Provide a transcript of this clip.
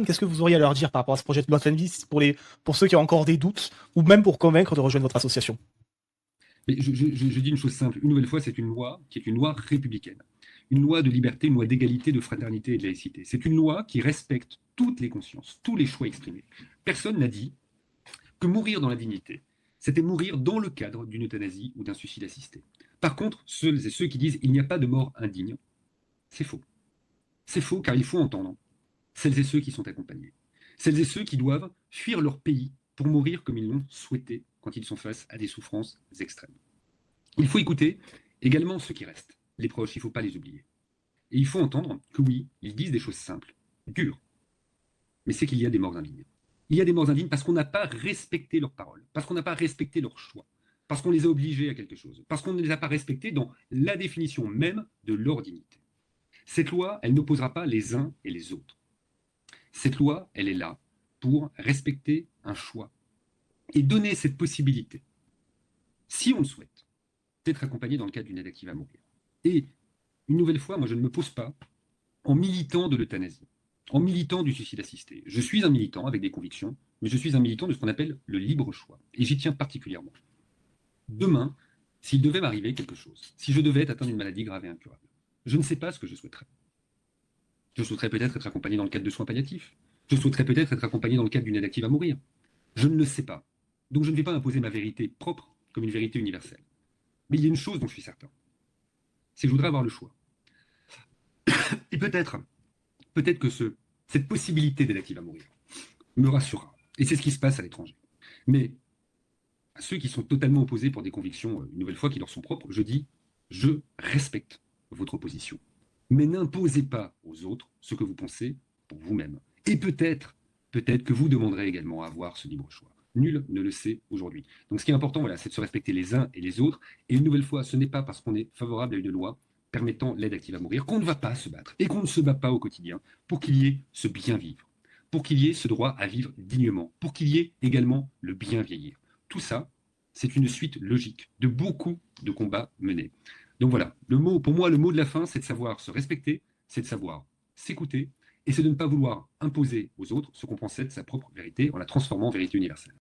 qu'est-ce que vous auriez à leur dire par rapport à ce projet de loi Trenvis pour ceux qui ont encore des doutes ou même pour convaincre de rejoindre votre association? Mais je dis une chose simple. Une nouvelle fois, c'est une loi qui est une loi républicaine. Une loi de liberté, une loi d'égalité, de fraternité et de laïcité. C'est une loi qui respecte toutes les consciences, tous les choix exprimés. Personne n'a dit que mourir dans la dignité, c'était mourir dans le cadre d'une euthanasie ou d'un suicide assisté. Par contre, ceux et ceux qui disent il n'y a pas de mort indigne, c'est faux. C'est faux car il faut entendre celles et ceux qui sont accompagnés. Celles et ceux qui doivent fuir leur pays pour mourir comme ils l'ont souhaité quand ils sont face à des souffrances extrêmes. Il faut écouter également ceux qui restent, les proches, il ne faut pas les oublier. Et il faut entendre que oui, ils disent des choses simples, dures, mais c'est qu'il y a des morts indignes. Il y a des morts indignes parce qu'on n'a pas respecté leurs paroles, parce qu'on n'a pas respecté leurs choix, parce qu'on les a obligés à quelque chose, parce qu'on ne les a pas respectés dans la définition même de leur dignité. Cette loi, elle n'opposera pas les uns et les autres. Cette loi, elle est là pour respecter un choix et donner cette possibilité, si on le souhaite, d'être accompagné dans le cadre d'une aide active à mourir. Et une nouvelle fois, moi je ne me pose pas en militant de l'euthanasie, en militant du suicide assisté. Je suis un militant avec des convictions, mais je suis un militant de ce qu'on appelle le libre choix. Et j'y tiens particulièrement. Demain, s'il devait m'arriver quelque chose, si je devais être atteint d'une maladie grave et incurable, je ne sais pas ce que je souhaiterais. Je souhaiterais peut-être être accompagné dans le cadre de soins palliatifs. Je souhaiterais peut-être être accompagné dans le cadre d'une aide active à mourir. Je ne le sais pas. Donc je ne vais pas imposer ma vérité propre comme une vérité universelle. Mais il y a une chose dont je suis certain, c'est que je voudrais avoir le choix. Et peut-être que cette possibilité d'aide active à mourir me rassurera. Et c'est ce qui se passe à l'étranger. Mais à ceux qui sont totalement opposés pour des convictions, une nouvelle fois, qui leur sont propres, je dis, je respecte votre position. Mais n'imposez pas aux autres ce que vous pensez pour vous-même. Et peut-être que vous demanderez également à avoir ce libre choix. Nul ne le sait aujourd'hui. Donc ce qui est important, voilà, c'est de se respecter les uns et les autres. Et une nouvelle fois, ce n'est pas parce qu'on est favorable à une loi permettant l'aide active à mourir qu'on ne va pas se battre et qu'on ne se bat pas au quotidien pour qu'il y ait ce bien vivre, pour qu'il y ait ce droit à vivre dignement, pour qu'il y ait également le bien vieillir. Tout ça, c'est une suite logique de beaucoup de combats menés. Donc voilà, pour moi, le mot de la fin, c'est de savoir se respecter, c'est de savoir s'écouter, et c'est de ne pas vouloir imposer aux autres ce qu'on pense être sa propre vérité en la transformant en vérité universelle.